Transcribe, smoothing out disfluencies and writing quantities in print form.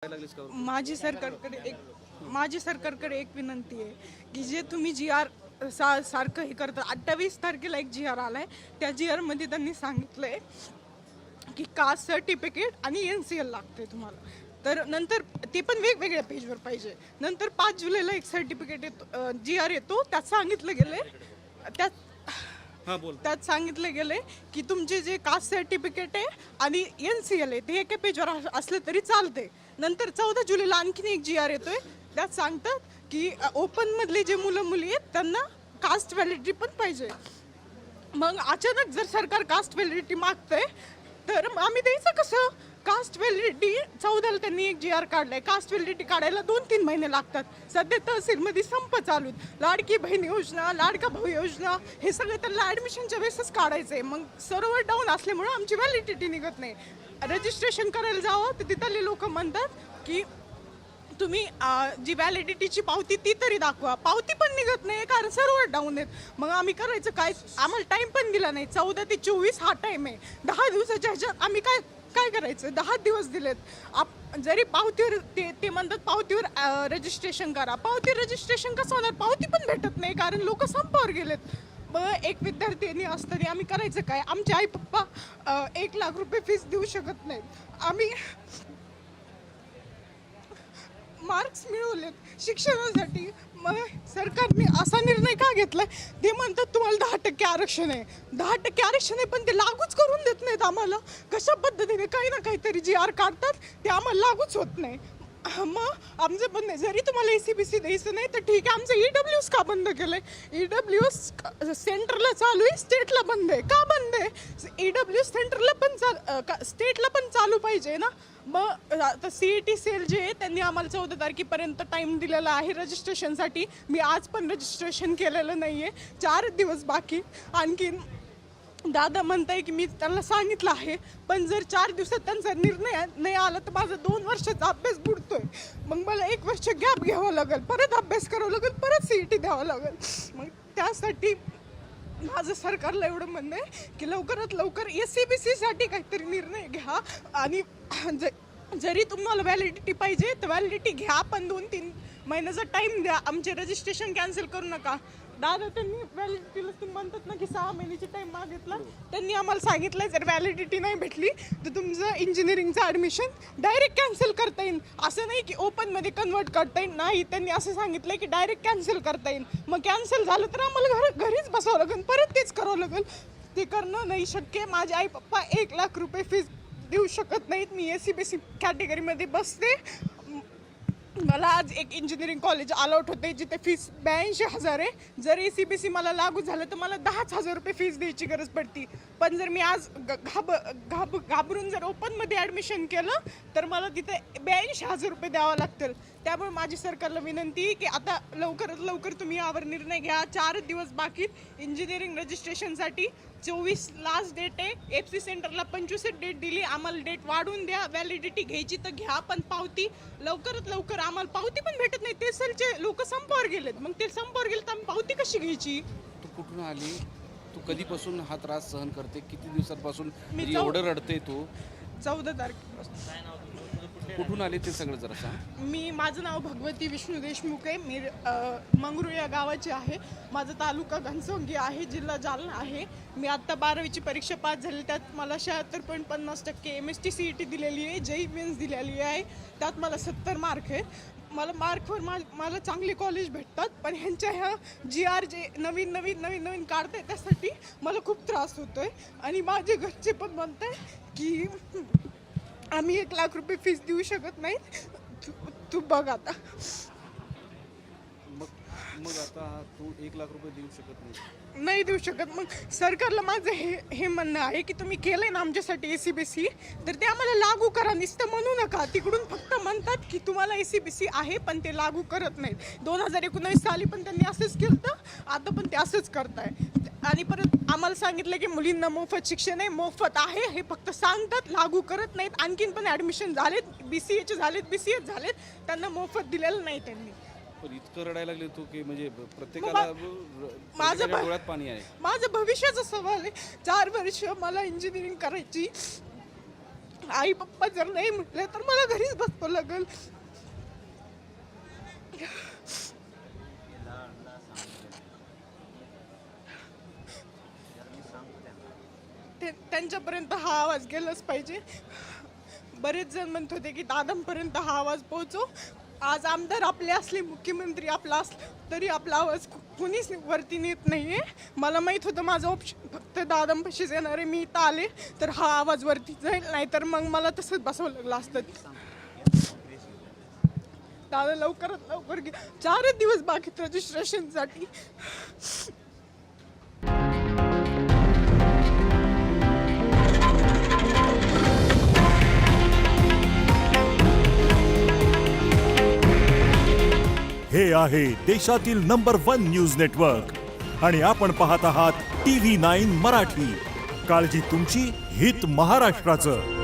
माझी सरकारकडे एक विनंती आहे की जे तुम्ही जी आर सारखं हे करता 28 तारखेला एक जी आर आलाय त्या जी आर मध्ये त्यांनी सांगितलंय की कास्ट सर्टिफिकेट आणि NCL लागते तुम्हाला. तर नंतर ते पण वेगवेगळ्या पेजवर पाहिजे. नंतर 5 जुलैला एक सर्टिफिकेट येतो GR येतो त्यात सांगितलं गेलंय त्यात सांगितलं गेलंय की तुमचे जे कास्ट सर्टिफिकेट आहे आणि NCL आहे ते एका पेजवर असले तरी चालते. नंतर 14 जुलैला आणखीन एक GR येतोय त्यात सांगतात की ओपन मधले जे मुलं मुली आहेत त्यांना कास्ट व्हॅलिडिटी पण पाहिजे. मग अचानक जर सरकार कास्ट व्हॅलिडिटी मागतंय तर आम्ही द्यायचं कसं? कास्ट व्हॅलिडिटी 14ला त्यांनी एक GR काढलाय. कास्ट व्हॅलिडिटी काढायला 2-3 महिने लागतात. सध्या तहसीलमध्ये संप चालू, लाडकी बहीण योजना, लाडका भाऊ योजना हे सगळं त्यांना ॲडमिशनच्या वेळेसच काढायचं आहे. मग सर्व्हर डाऊन असल्यामुळं आमची व्हॅलिडिटी निघत नाही. रजिस्ट्रेशन करायला जावं तर तिथले लोक म्हणतात की तुम्ही जी व्हॅलिडिटीची पावती ती तरी दाखवा. पावती पण निघत नाही कारण सर्व्हर डाऊन आहेत. मग आम्ही करायचं काय? आम्हाला टाईम पण दिला नाही. 14 ते 24 हा टाईम आहे. 10 दिवसाच्या ह्याच्यात आम्ही काय करायचं? 10 दिवस दिलेत. जरी पावतीवर ते म्हणतात पावतीवर रजिस्ट्रेशन करा. पावती रजिस्ट्रेशन कसं होणार? पावती पण भेटत नाही कारण लोक संपावर गेलेत. मग एक विद्यार्थ्यांनी असताना आम्ही करायचं काय? आमचे आई पप्पा 1 लाख रुपये फीस देऊ शकत नाहीत. आम्ही मार्क्स मिळवलेत शिक्षणासाठी. मग सरकारने असा निर्णय का घेतलाय? ते म्हणतात तुम्हाला 10% आरक्षण आहे. 10% आरक्षण आहे पण ते लागूच करून देत नाहीत आम्हाला. कशा पद्धतीने काही ना काहीतरी GR काढतात ते आम्हाला लागूच होत नाही. मग आमचं पण नाही. जरी तुम्हाला ACBC द्यायचं नाही तर ठीक आहे. आमचं EWS का बंद केलंय? EWS सेंटरला चालू आहे, स्टेटला बंद आहे. का बंद आहे? EWS सेंटरला पण स्टेटला पण चालू पाहिजे ना. मग आता CET सेल जे आहे त्यांनी आम्हाला 14 तारखेपर्यंत टाईम दिलेला आहे रजिस्ट्रेशनसाठी. मी आज पण रजिस्ट्रेशन केलेलं नाही आहे. 4 दिवस बाकी. आणखीन दादा म्हणताय की मी त्यांना सांगितलं आहे पण जर 4 दिवसात त्यांचा निर्णय नाही आला तर माझा 2 वर्षाचा अभ्यास बुडतोय. मग मला 1 वर्ष गॅप घ्यावं लागेल, परत अभ्यास करावं लागेल, परत CET द्यावं लागेल. मग त्यासाठी माझं सरकारला एवढं म्हणणं आहे की लवकरात लवकर ACBCसाठी काहीतरी निर्णय घ्या. आणि जरी तुम्हाला व्हॅलिडिटी पाहिजे तर व्हॅलिडिटी घ्या पण 2-3 महिन्याचा टाईम द्या. आमचे रजिस्ट्रेशन कॅन्सल करू नका. दादा त्यांनी व्हॅलिडिटीला तुम्ही म्हणतात ना की 6 महिन्याची टाईम मागितला. त्यांनी आम्हाला सांगितलं जर व्हॅलिडिटी नाही भेटली तर तुमचं इंजिनिअरिंगचं ॲडमिशन डायरेक्ट कॅन्सल करता येईल. असं नाही की ओपनमध्ये कन्वर्ट करता येईल. नाही, त्यांनी असं सांगितलं की डायरेक्ट कॅन्सल करता येईल. मग कॅन्सल झालं तर आम्हाला घरीच बसावं लागेल, परत तेच करावं लागेल. ते करणं नाही शक्य. माझे आई पप्पा 1 लाख रुपये फीस देऊ शकत नाहीत. मी ACBC कॅटेगरीमध्ये बसते. मला आज एक इंजिनिअरिंग कॉलेज अलॉट होते जिथे फीस 82,000 आहे. जर ACBC मला लागू झालं तर मला 10,000 रुपये फीस द्यायची गरज पडती. पण जर मी आज घाबरून जर ओपनमध्ये ॲडमिशन केलं तर मला तिथे 82,000 रुपये द्यावं लागतील. त्यामुळे माझी सरकारला विनंती आहे की आता लवकरात लवकर तुम्ही यावर निर्णय घ्या. 4 दिवस बाकी इंजिनिअरिंग रजिस्ट्रेशनसाठी. 24 लास्ट डेट आहे. FC सेंटरला 25 डेट दिली. आम्हाला डेट वाढवून द्या. व्हॅलिडिटी घ्यायची तर घ्या पण पावती लवकरात लवकर. आम्हाला पावती पण भेटत नाही. ते सरचे लोक संपावर गेलेत. मग ते संपावर गेले तर आम्ही पावती कशी घ्यायची? तू कुठून आली? तू कधीपासून हा त्रास सहन करते? किती दिवसांपासून एवढं रडते तू? 14 तारखेपासून. कुठून आले ते सगळं जरा सांग. माझं नाव भगवती विष्णू देशमुख आहे. मी मंगरूळ या गावाची आहे. माझा तालुका घनसंगी आहे, जिल्हा जालना आहे. मी आत्ता 12वीची परीक्षा पास झाली. त्यात मला 76.50% MST CET दिलेली आहे, JEE मेन्स दिलेली आहे. त्यात मला 70 मार्क आहेत. मला मार्कवर मला चांगले कॉलेज भेटतात. पण ह्यांच्या ह्या GR जे नवीन काढताय त्यासाठी मला खूप त्रास होतोय. आणि माझे घरचे पण म्हणताय की आम्ही 1 लाख रुपये फीस देऊ शकत नाही. तू बघ आता. मग आता तू 1 लाख रुपये देऊ शकत नाही देऊ शकत. मग सरकारला माझं हे म्हणणं आहे की तुम्ही केलंय ना आमच्यासाठी ACBC तर ते आम्हाला लागू करा. नुसतं म्हणू नका. तिकडून फक्त म्हणतात की तुम्हाला ACBC आहे पण ते लागू करत नाहीत. 2019 साली पण त्यांनी असंच केलं, आता पण ते असंच करताय. आणि परत आम्हाला सांगितलं की मुलींना मोफत शिक्षण आहे. मोफत आहे हे फक्त सांगतात, लागू करत नाहीत. आणखीन पण ॲडमिशन झालेत, BCAचे झालेत, BCA झालेत, त्यांना मोफत दिलेलं नाही त्यांनी. पण इतकं रडायला लागले तू की म्हणजे प्रत्येकाला डोळ्यात पाणी आहे. माझं भविष्याचा सवाल आहे. 4 वर्ष मला इंजिनिअरिंग करायची. आई पप्पा जर नाही म्हटले तर मला घरीच बसतो लागेल. त्यांच्यापर्यंत हा आवाज गेलाच पाहिजे. बरेच जण म्हणत होते की दादांपर्यंत हा आवाज पोहोचो. आज आमदार आपले असले, मुख्यमंत्री आपला असला तरी आपला आवाज कुणीच वरती नेत नाहीये. मला माहित होतं माझं ऑप्शन फक्त दादांपाशीच येणार आहे. मी इथं आले तर हा आवाज वरती जाईल, नाहीतर मग मला तसंच बसवं लागलं असतं. दादा लवकरात लवकर 4 दिवस बाकी रजिस्ट्रेशनसाठी. हे आहे देशातील नंबर 1 न्यूज नेटवर्क आणि आपण पाहत आहात TV9 मराठी. काळजी तुमची, हित महाराष्ट्राचं.